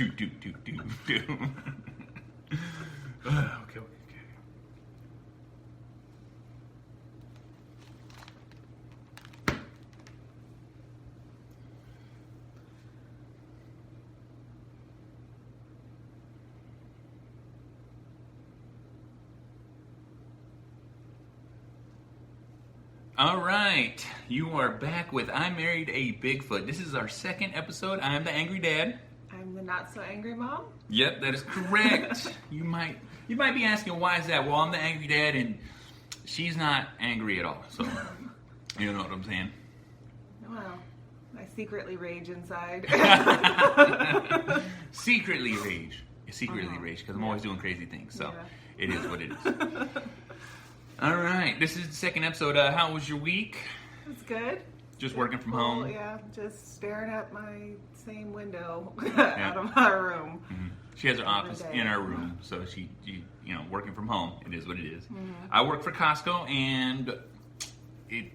do. Okay. All right, you are back with I Married A Bigfoot. This is our second episode. I am the angry dad. I'm the not so angry mom. Yep, that is correct. You might be asking, why is that? Well, I'm the angry dad, and she's not angry at all. So, you know what I'm saying? Well, I secretly rage inside. Secretly rage. Rage, because I'm always doing crazy things. So, It is what it is. All right, this is the second episode. How was your week? It's good. Just working from home? Yeah, just staring at my same window out of my room. Mm-hmm. She has her office in our room, so she working from home. It is what it is. Mm-hmm. I work for Costco, and it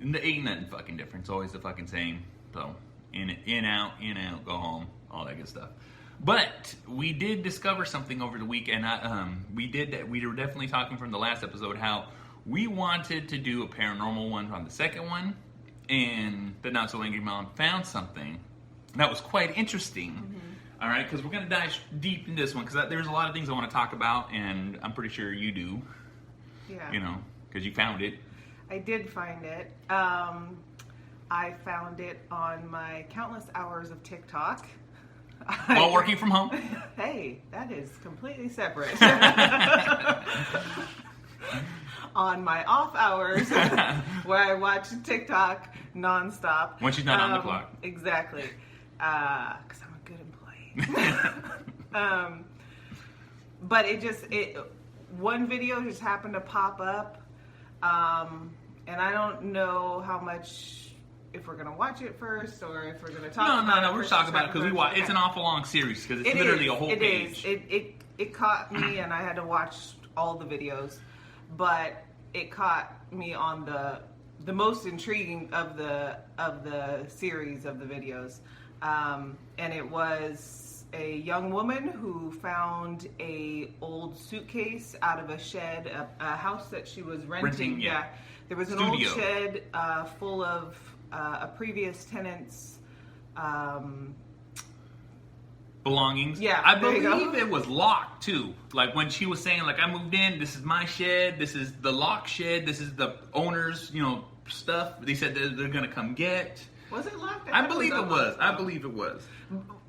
ain't nothing fucking different. It's always the fucking same. So in out, go home, all that good stuff. But we did discover something over the week, and we were definitely talking from the last episode how we wanted to do a paranormal one on the second one, and the Not So Angry Mom found something that was quite interesting. Mm-hmm. All right, because we're going to dive deep in this one, because there's a lot of things I want to talk about, and I'm pretty sure you do. Yeah. Because you found it. I did find it. I found it on my countless hours of TikTok. While working from home? Hey, that is completely separate. On my off hours, where I watch TikTok nonstop. When she's not on the clock. Exactly. Because I'm a good employee. But one video just happened to pop up. And I don't know how much... if we're gonna watch it first, or if we're gonna talk about it. No, we're talking about it because it's an awful long series, because it's literally a whole page. It caught me, and I had to watch all the videos, but it caught me on the most intriguing of the series of the videos, and it was a young woman who found a old suitcase out of a shed, a house that she was renting. Yeah, there was an old shed full of a previous tenant's belongings. Yeah, I believe it was locked too. Like when she was saying, like, I moved in, this is my shed, this is the lock shed, this is the owner's, stuff. They said they're gonna come get. Was it locked? I believe it was. I believe it was.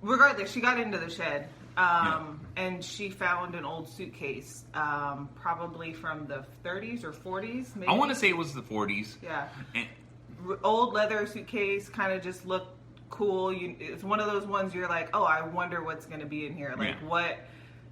Regardless, she got into the shed, and she found an old suitcase, probably from the 30s or 40s. Maybe. I want to say it was the 40s. Yeah. Old leather suitcase, kind of just looked cool. It's one of those ones you're like, oh, I wonder what's going to be in here. Like, what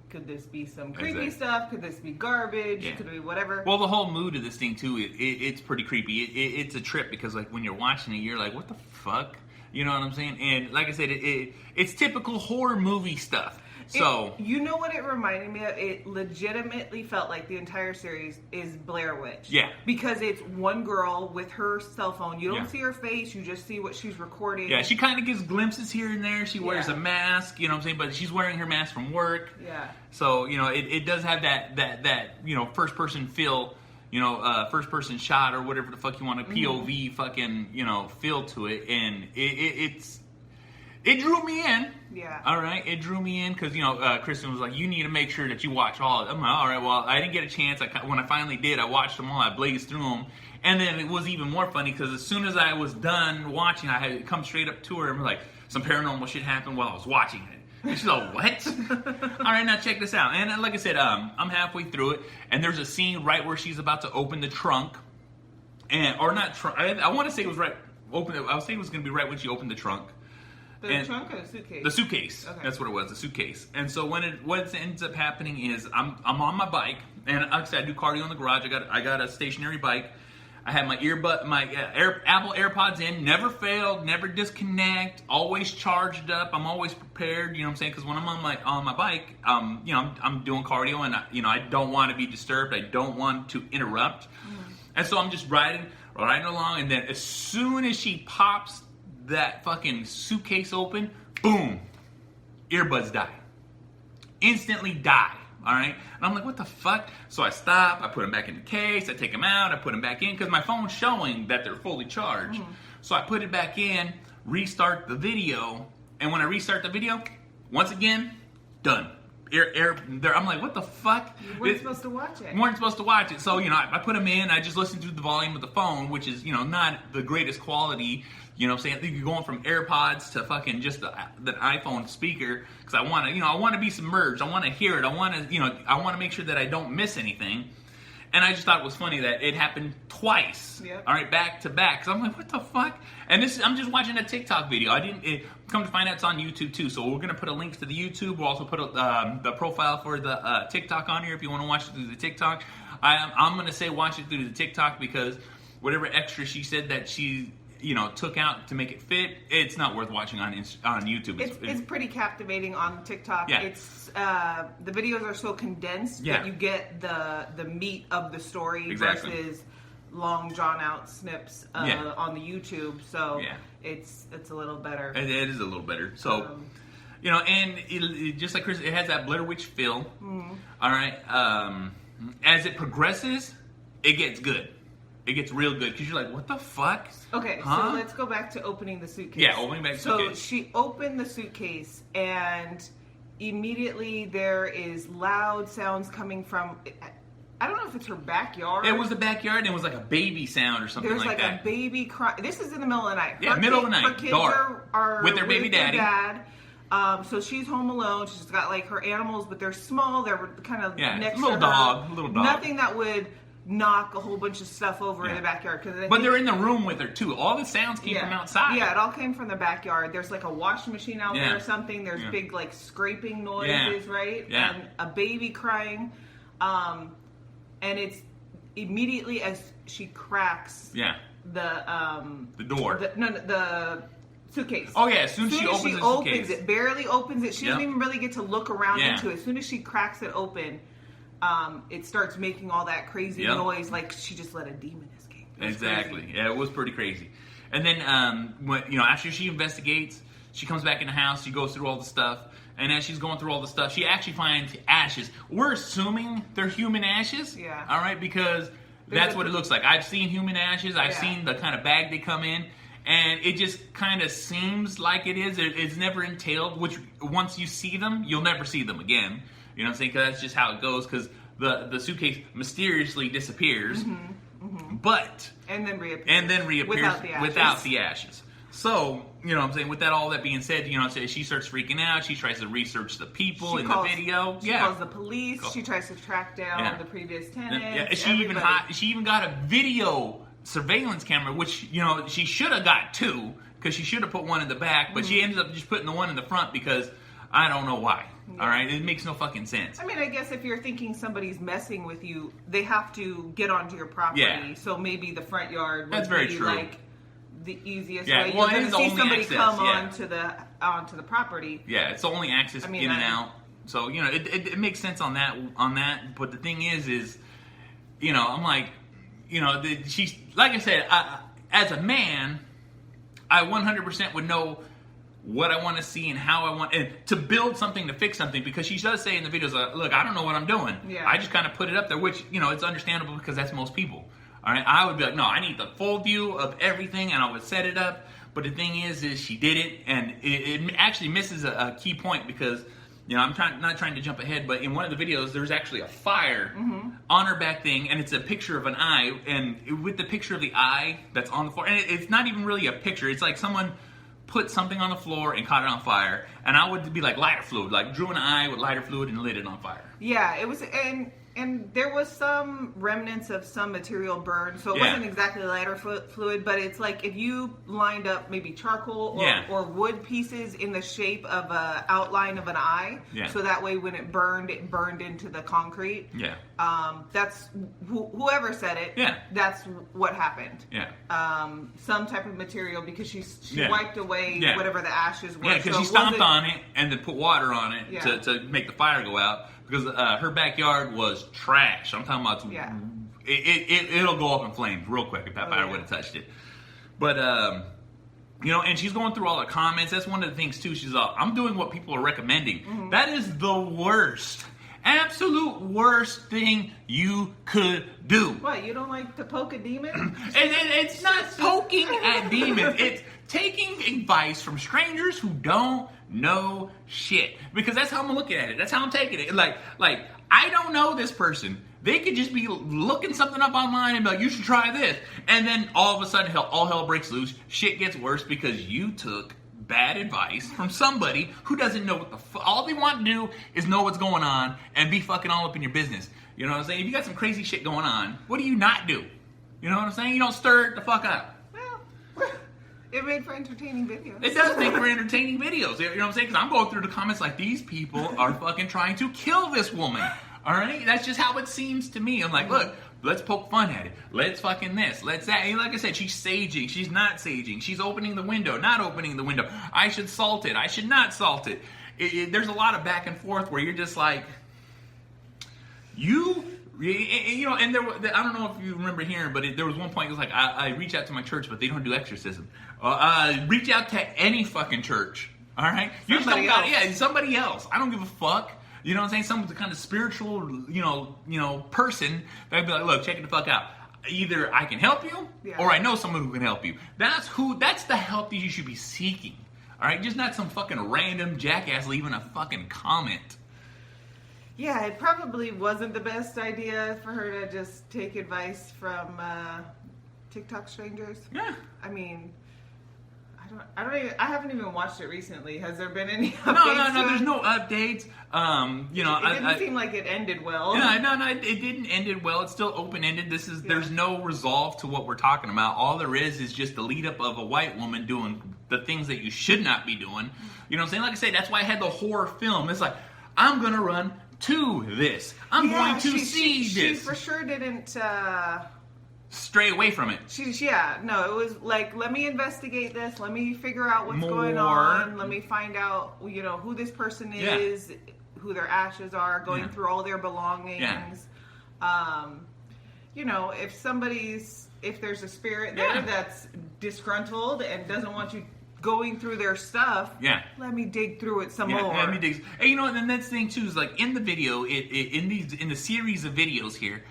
could this be? Some creepy stuff? Could this be garbage? Could it be whatever? Well, the whole mood of this thing too, it's pretty creepy. It's a trip, because like when you're watching it, you're like, what the fuck? You know what I'm saying? And like I said, it's typical horror movie stuff. So you know what it reminded me of? It legitimately felt like the entire series is Blair Witch. Yeah. Because it's one girl with her cell phone. You don't see her face. You just see what she's recording. Yeah, she kind of gives glimpses here and there. She wears a mask, you know what I'm saying? But she's wearing her mask from work. Yeah. So, it does have that first person feel, first person shot or whatever the fuck you want, a POV fucking, feel to it. And it drew me in. Yeah. All right. It drew me in because, Kristen was like, you need to make sure that you watch all of them. I'm like, all right, well, I didn't get a chance. When I finally did, I watched them all. I blazed through them. And then it was even more funny because as soon as I was done watching, I had come straight up to her and was like, some paranormal shit happened while I was watching it. And she's like, what? All right, now check this out. And like I said, I'm halfway through it. And there's a scene right where she's about to open the trunk. I want to say it was right. I was saying it was going to be right when she opened the trunk. The trunk or the suitcase? The suitcase. Okay. That's what it was, the suitcase. And so what ends up happening is I'm on my bike, and like I said, I do cardio in the garage. I got a stationary bike. I had my Apple AirPods in, never failed, never disconnect, always charged up. I'm always prepared, you know what I'm saying? Because when I'm on my bike, I'm doing cardio, and I don't want to be disturbed. I don't want to interrupt. And so I'm just riding along, and then as soon as she pops that fucking suitcase open, boom, earbuds die. Instantly die. All right? And I'm like, what the fuck? So I stop, I put them back in the case, I take them out, I put them back in, because my phone's showing that they're fully charged. So I put it back in, restart the video, and when I restart the video, once again, done. I'm like, what the fuck? You weren't supposed to watch it. You weren't supposed to watch it. So, I put them in, I just listened through the volume of the phone, which is, not the greatest quality. You know what I'm saying? I think you're going from AirPods to fucking just the iPhone speaker, because I want to be submerged. I want to hear it. I want to make sure that I don't miss anything. And I just thought it was funny that it happened twice. Yep. All right, back to back. So I'm like, what the fuck? And I'm just watching a TikTok video. Come to find out it's on YouTube too. So we're going to put a link to the YouTube. We'll also put the profile for the TikTok on here if you want to watch it through the TikTok. I'm going to say watch it through the TikTok, because whatever extra she said that she took out to make it fit, it's not worth watching on YouTube. It's pretty captivating on TikTok. Yeah. It's the videos are so condensed Yeah. that you get the meat of the story Exactly. versus long drawn out snips Yeah. on the YouTube. So Yeah. it's a little better. It is a little better. So, and it, just like Chris, it has that Blair Witch feel. All right. As it progresses, it gets good. It gets real good, because you're like, what the fuck? Okay, Huh? so let's go back to opening the suitcase. Yeah, opening back the suitcase. So she opened the suitcase, and immediately there is loud sounds coming from, I don't know if it's her backyard. It was the backyard, and it was like a baby sound or something There's like that. a baby cry. This is in the middle of the night. Yeah, middle of the night, Her kids dark, are with their baby daddy. Their dad. So she's home alone. She's got like her animals, but they're small. They're kind of next little to her. dog. Nothing that would knock a whole bunch of stuff over in the backyard. But they're in the room with her too. All the sounds came from outside. Yeah, it all came from the backyard. There's like a washing machine out there or something. There's big like scraping noises, right? Yeah. And a baby crying. And it's immediately as she cracks the door. The suitcase. Oh yeah, as soon as she opens the suitcase. It, barely opens it. She doesn't even really get to look around into it. As soon as she cracks it open, it starts making all that crazy noise, like she just let a demon escape. Exactly. Crazy. Yeah, it was pretty crazy. And then, after she investigates, she comes back in the house. She goes through all the stuff, and as she's going through all the stuff, she actually finds ashes. We're assuming they're human ashes. Yeah. All right, because that's what it looks like. I've seen human ashes. I've seen the kind of bag they come in. And it just kind of seems like it is. It's never entailed, which once you see them, you'll never see them again. You know what I'm saying? Because that's just how it goes, because the suitcase mysteriously disappears. But... And then reappears without the ashes. So, you know what I'm saying? With all that being said, she starts freaking out. She tries to research the people in the video. She calls the police. She tries to track down the previous tenants. She even got a video surveillance camera, which she should have got two, because she should have put one in the back, but she ended up just putting the one in the front because I don't know why. All right, it makes no fucking sense. I mean, I guess if you're thinking somebody's messing with you, they have to get onto your property. Yeah. So maybe the front yard would very be true. like the easiest Yeah, way. well, You're it is going to see the only somebody access, come onto the property. Yeah, it's the only access in and out. So it makes sense on that. But the thing is I'm like, she's like I said, as a man, I 100% would know what I want to see and how I want, and to build something to fix something, because she does say in the videos, look, I don't know what I'm doing. Yeah. I just kind of put it up there, which, it's understandable, because that's most people. All right, I would be like, no, I need the full view of everything, and I would set it up. But the thing is she did it, and it actually misses a key point, because I'm not trying to jump ahead, but in one of the videos, there's actually a fire on her back thing, and it's a picture of an eye, and with the picture of the eye that's on the floor, and it's not even really a picture. It's like someone put something on the floor and caught it on fire, and I would be like lighter fluid, like drew an eye with lighter fluid and lit it on fire. Yeah, it was, and there was some remnants of some material burned, so it wasn't exactly lighter fluid, but it's like if you lined up maybe charcoal or wood pieces in the shape of a outline of an eye, so that way when it burned into the concrete. Yeah. That's whoever said it. Yeah. That's what happened. Yeah. Some type of material, because she wiped away whatever the ashes were. Yeah, because she stomped on it and then put water on it to make the fire go out. Because her backyard was trash. I'm talking about it'll go up in flames real quick if that fire would have touched it. But You know, and she's going through all the comments. That's one of the things, too. She's like, I'm doing what people are recommending. That is the worst, absolute worst thing you could do. What, you don't like to poke a demon? And it's not poking at demons. It's taking advice from strangers who don't know shit. Because that's how I'm looking at it. That's how I'm taking it. Like I don't know this person. They could just be looking something up online and be like, you should try this. And then all of a sudden, all hell breaks loose. Shit gets worse because you took bad advice from somebody who doesn't know what the fuck. All they want to do is know what's going on and be fucking all up in your business. You know what I'm saying? If you got some crazy shit going on, what do you not do? You know what I'm saying? You don't stir it the fuck up. Well, it made for entertaining videos. It does make for entertaining videos. You know what I'm saying? Because I'm going through the comments like, these people are fucking trying to kill this woman. All right? That's just how it seems to me. I'm like, look, let's poke fun at it. Let's fucking this. Let's that. And like I said, she's saging. She's not saging. She's opening the window, not opening the window. I should salt it. I should not salt it. There's a lot of back and forth where you're just like, you know, and I don't know if you remember hearing, but there was one point, it was like, I reach out to my church, but they don't do exorcism. Reach out to any fucking church. All right? You just don't got, yeah, somebody else. I don't give a fuck. You know what I'm saying? Someone's a kind of spiritual, you know, person that'd be like, look, check it the fuck out. Either I can help you, or I know someone who can help you. That's the help that you should be seeking. All right? Just not some fucking random jackass leaving a fucking comment. Yeah, it probably wasn't the best idea for her to just take advice from TikTok strangers. Yeah. I mean, I haven't even watched it recently. Has there been any updates? No, there's no updates. You know, it didn't seem like it ended well. Yeah, no, it didn't end it well. It's still open-ended. There's no resolve to what we're talking about. All there is just the lead-up of a white woman doing the things that you should not be doing. You know what I'm saying? Like I say, that's why I had the horror film. It's like, I'm going to run to this. I'm going to see this. She for sure didn't... stray away from it. It was like, let me investigate this. Let me figure out what's going on. Let me find out, you know, who this person is, who their ashes are, going through all their belongings. You know, if there's a spirit there that's disgruntled and doesn't want you going through their stuff, let me dig through it some more. Let me dig. And you know, and that's the thing too, is like in the video, in the series of videos here,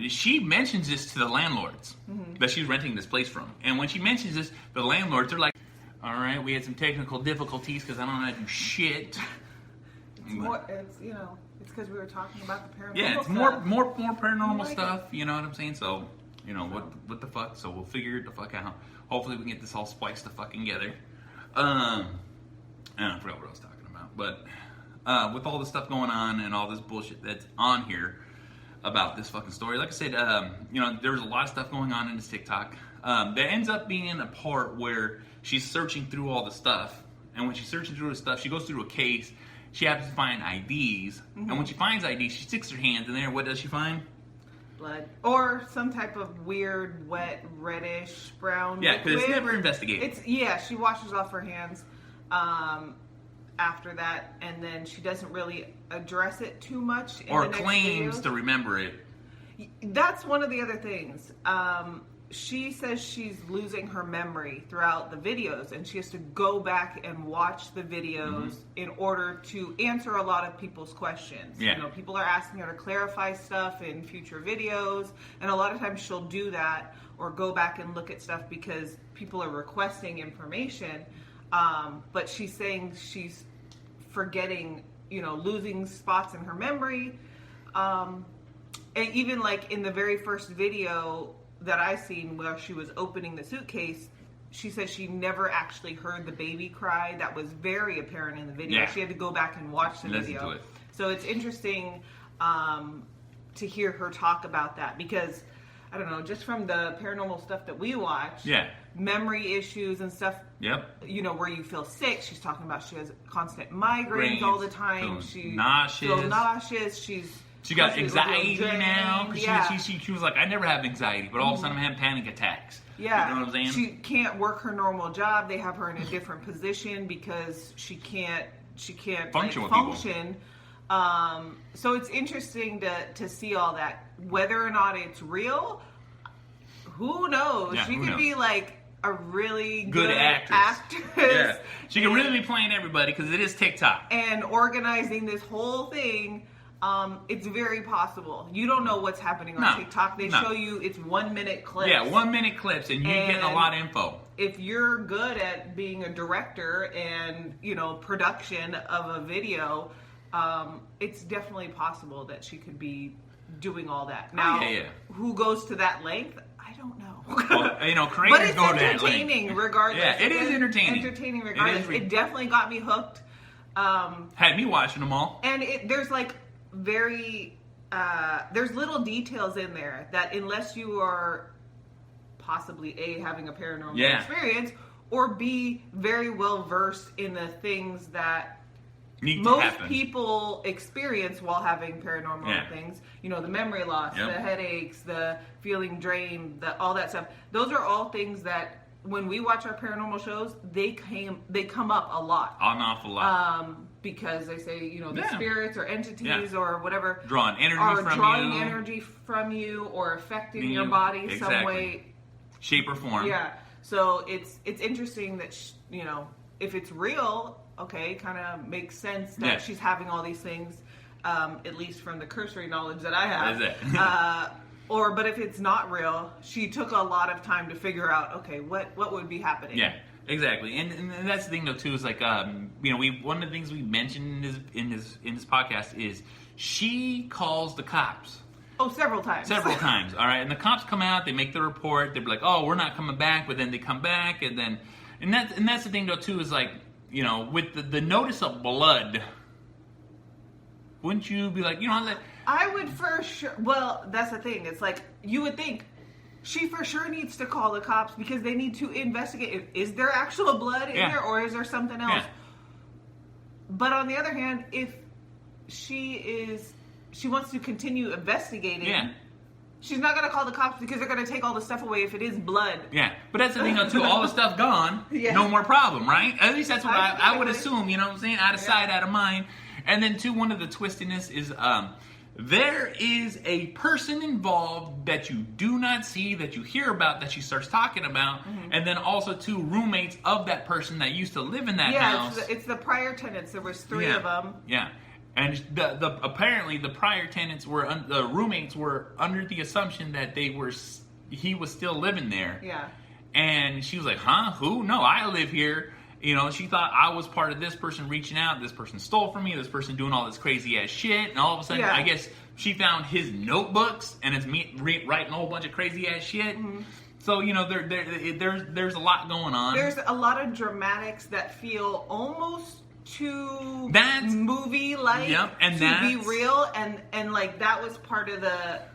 she mentions this to the landlords that she's renting this place from. And when she mentions this, the landlords are like, all right, we had some technical difficulties because I don't know how to do shit. It's because we were talking about the paranormal stuff. stuff. more paranormal stuff, you know what I'm saying? So, you know, what the fuck? So we'll figure it the fuck out. Hopefully we can get this all spliced the fucking together. I forgot what I was talking about. But with all this stuff going on and all this bullshit that's on here, about this fucking story. Like I said, you know, there's a lot of stuff going on in this TikTok. There ends up being a part where she's searching through all the stuff. And when she's searching through the stuff, she goes through a case. She happens to find IDs. And when she finds IDs, she sticks her hands in there. What does she find? Blood. Or some type of weird, wet, reddish, brown Yeah, because it's never investigated. She washes off her hands after that, and then she doesn't really address it too much in or the next claims videos. To remember it. That's one of the other things. She says she's losing her memory throughout the videos, and she has to go back and watch the videos in order to answer a lot of people's questions. You know, people are asking her to clarify stuff in future videos, and a lot of times she'll do that or go back and look at stuff because people are requesting information. But she's saying she's forgetting, you know, losing spots in her memory. And even like in the very first video that I seen where she was opening the suitcase, she said she never actually heard the baby cry. That was very apparent in the video. She had to go back and watch the video. So it's interesting to hear her talk about that because, I don't know, just from the paranormal stuff that we watch, memory issues and stuff, you know, where you feel sick. She's talking about she has constant migraines all the time. She feels nauseous. She got anxiety now. She was like, I never have anxiety, but all of a sudden I'm having panic attacks. Yeah. You know what I'm saying? She can't work her normal job. They have her in a different position because she can't function. So it's interesting to see all that. Whether or not it's real, who knows? She could be like a really good actress. Yeah. She can really be playing everybody because it is TikTok. And organizing this whole thing, it's very possible. You don't know what's happening on TikTok. They show you, it's 1 minute clips. Yeah, 1 minute clips, and you're getting a lot of info. If you're good at being a director and, production of a video, it's definitely possible that she could be doing all that. Now, who goes to that length? I don't know. Well, creators go to that length. But it's entertaining regardless. Yeah, it is entertaining. Entertaining regardless. It definitely got me hooked. Had me watching them all. And there's like there's little details in there that unless you are possibly A, having a paranormal experience, or B, very well versed in the things that most people experience while having paranormal things. The memory loss, the headaches, the feeling drained, all that stuff. Those are all things that when we watch our paranormal shows, they come up a lot. An awful lot. Because they say, the spirits or entities or whatever drawing energy from you or affecting your body some way, shape or form. Yeah. So it's interesting that if it's real, okay, kind of makes sense that she's having all these things, at least from the cursory knowledge that I have. That's it. But if it's not real, she took a lot of time to figure out, okay, what would be happening. Yeah, exactly. And that's the thing though too, is like one of the things we mentioned in this podcast is she calls the cops. Oh, several times. All right, and the cops come out, they make the report, they're like, oh, we're not coming back, but then they come back, and that's the thing though too, is like, with the notice of blood, wouldn't you be like, I would for sure. Well, that's the thing. It's like, you would think she for sure needs to call the cops because they need to investigate. Is there actual blood in there or is there something else? Yeah. But on the other hand, if she wants to continue investigating, she's not going to call the cops because they're going to take all the stuff away if it is blood. Yeah, but that's the thing though too. All the stuff gone, no more problem, right? At least that's what I would assume. You know what I'm saying? Out of sight, out of mind. And then too, one of the twistiness is there is a person involved that you do not see, that you hear about, that she starts talking about, and then also two roommates of that person that used to live in that house. It's the prior tenants. There was 3 of them. Yeah. And apparently the prior tenants the roommates were under the assumption that he was still living there. Yeah. And she was like, huh? Who? No, I live here. She thought I was part of this person reaching out. This person stole from me. This person doing all this crazy ass shit. And all of a sudden, I guess she found his notebooks and it's me writing a whole bunch of crazy ass shit. Mm-hmm. So, there's a lot going on. There's a lot of dramatics that feel almost too movie-like to be real, and like that was part of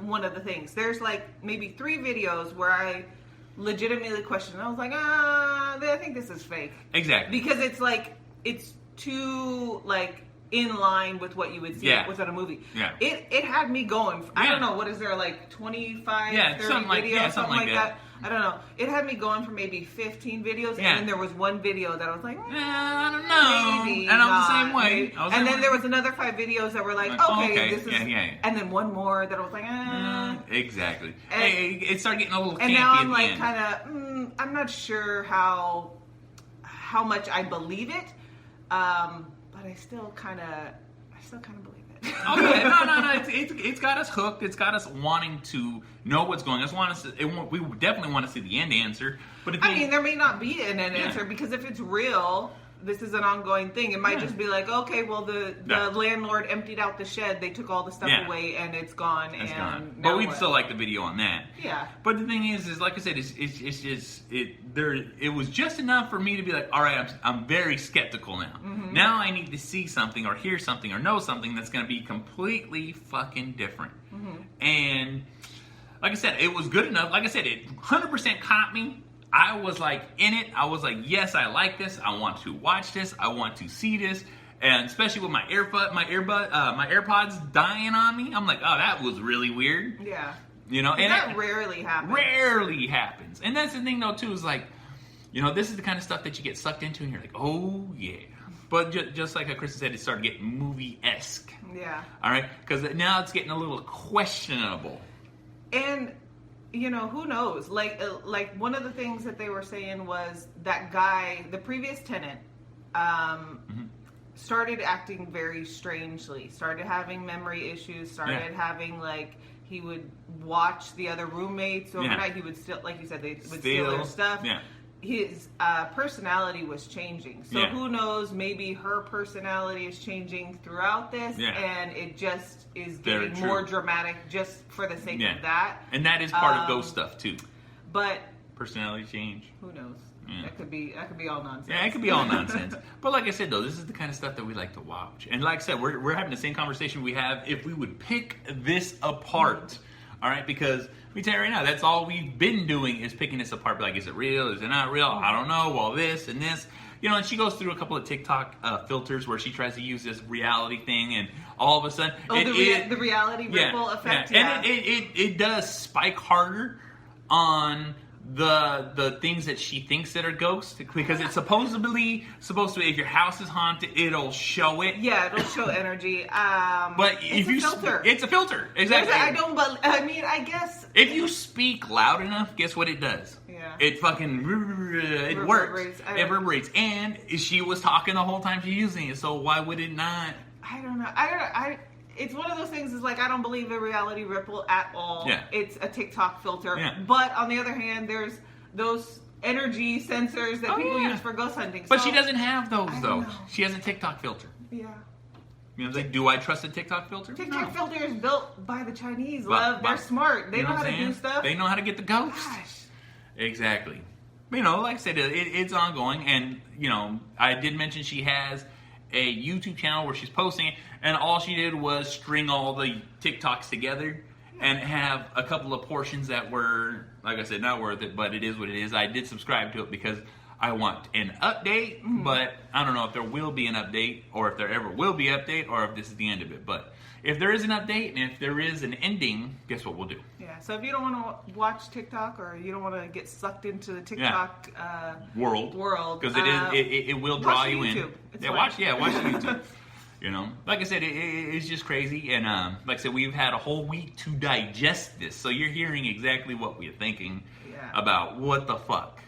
one of the things. There's like maybe 3 videos where I legitimately questioned. I was like, I think this is fake. Exactly. Because it's too like in line with what you would see within a movie. Yeah. It had me going. I don't know, what is there, like 25, 30 videos, something like that. I don't know. It had me going for maybe 15 videos, and then there was one video that I was like, I don't know. Maybe and I was the same way. And then there was another 5 videos that were like, okay, this is... And then one more that I was like, Exactly. It started getting a little campy. And now I'm like kind of, I'm not sure how much I believe it, but I still kind of believe it. Oh yeah, no. It's got us hooked. It's got us wanting to know what's going on. We definitely want to see the end answer. But there may not be an end answer because if it's real, this is an ongoing thing. It might just be like, okay, well, the landlord emptied out the shed. They took all the stuff away, and it's gone. It's gone. But we'd still like the video on that. Yeah. But the thing is like I said, it was just enough for me to be like, all right, I'm very skeptical now. Mm-hmm. Now I need to see something or hear something or know something that's going to be completely fucking different. Mm-hmm. And like I said, it was good enough. Like I said, it 100% caught me. I was like in it. I was like, yes, I like this. I want to watch this. I want to see this. And especially with my AirPods dying on me, I'm like, oh, that was really weird. Yeah. And that rarely happens. Rarely happens. And that's the thing though too, is like, this is the kind of stuff that you get sucked into and you're like, oh yeah. But just like Kristen said, it started getting movie-esque. Yeah. All right? Because now it's getting a little questionable. And who knows? Like one of the things that they were saying was that guy, the previous tenant, started acting very strangely. Started having memory issues. Started having like he would watch the other roommates overnight. He would still, like you said, they would steal their stuff. Yeah. His personality was changing. So who knows? Maybe her personality is changing throughout this, and it just is getting more dramatic just for the sake of that. And that is part of ghost stuff too. But personality change. Who knows? Yeah. That could be all nonsense. Yeah, it could be all nonsense. But like I said, though, this is the kind of stuff that we like to watch. And like I said, we're having the same conversation we have if we would pick this apart. All right, because let me tell you right now, that's all we've been doing is picking this apart. Like, is it real? Is it not real? I don't know. Well, this and this. And she goes through a couple of TikTok filters where she tries to use this reality thing, and all of a sudden... the reality ripple effect? Yeah. And it does spike harder on the things that she thinks that are ghosts, because it's supposed to, if your house is haunted, it'll show it. Yeah, it'll show energy. But if you filter. It's a filter. Exactly. I guess if you speak loud enough, guess what it does? Yeah. It fucking works. It reverberates. And she was talking the whole time she's using it, so why would it not? I don't know. It's one of those things is like, I don't believe the reality ripple at all. Yeah. It's a TikTok filter. Yeah. But on the other hand, there's those energy sensors that people use for ghost hunting. But she doesn't have those, though. She has a TikTok filter. Yeah. Do I trust a TikTok filter? TikTok filter is built by the Chinese, love. They're smart. They know how to do stuff. They know how to get the ghosts. Gosh. Exactly. Like I said, it's ongoing. And, I did mention she has a YouTube channel where she's posting it, and all she did was string all the TikToks together and have a couple of portions that were, like I said, not worth it, but it is what it is. I did subscribe to it because I want an update, but I don't know if there will be an update, or if there ever will be an update, or if this is the end of it. But if there is an update, and if there is an ending, guess what we'll do? Yeah, so if you don't want to watch TikTok, or you don't want to get sucked into the TikTok world, because it will draw you in. Watch YouTube. Like I said, it's just crazy, and like I said, we've had a whole week to digest this, so you're hearing exactly what we're thinking about what the fuck.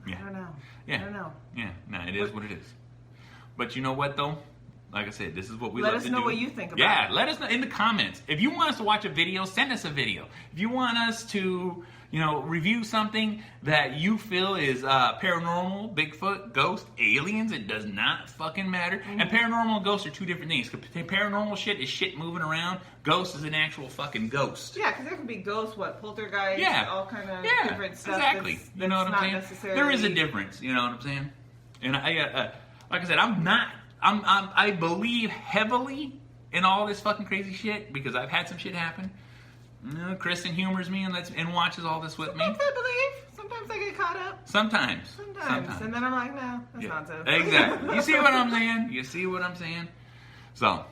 I don't know. Yeah. I don't know. Yeah, no, it is what it is. But you know what, though? Like I said, this is what we love to do. Let us know what you think about it. Yeah, let us know in the comments. If you want us to watch a video, send us a video. If you want us to, review something that you feel is paranormal, Bigfoot, ghost, aliens, it does not fucking matter. Mm-hmm. And paranormal and ghosts are two different things. Paranormal shit is shit moving around. Ghost is an actual fucking ghost. Yeah, because there could be ghosts, poltergeist, all kind of different stuff. Exactly. You know what I'm saying? There is a difference. You know what I'm saying? And like I said, I believe heavily in all this fucking crazy shit because I've had some shit happen. Kristen humors me and watches all this with me. Sometimes I believe. Sometimes I get caught up. Sometimes. And then I'm like, no, that's nonsense. Exactly. You see what I'm saying? So,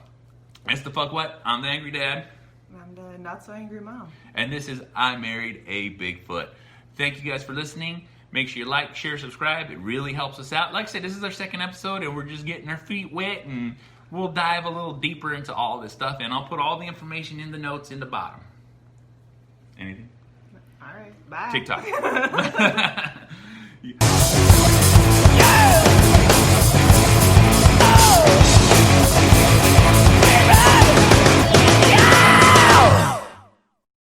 that's the fuck what? I'm the Angry Dad. I'm the Not So Angry Mom. And this is I Married a Bigfoot. Thank you guys for listening. Make sure you like, share, subscribe. It really helps us out. Like I said, this is our second episode, and we're just getting our feet wet, and we'll dive a little deeper into all this stuff, and I'll put all the information in the notes in the bottom. Anything? All right. Bye. TikTok.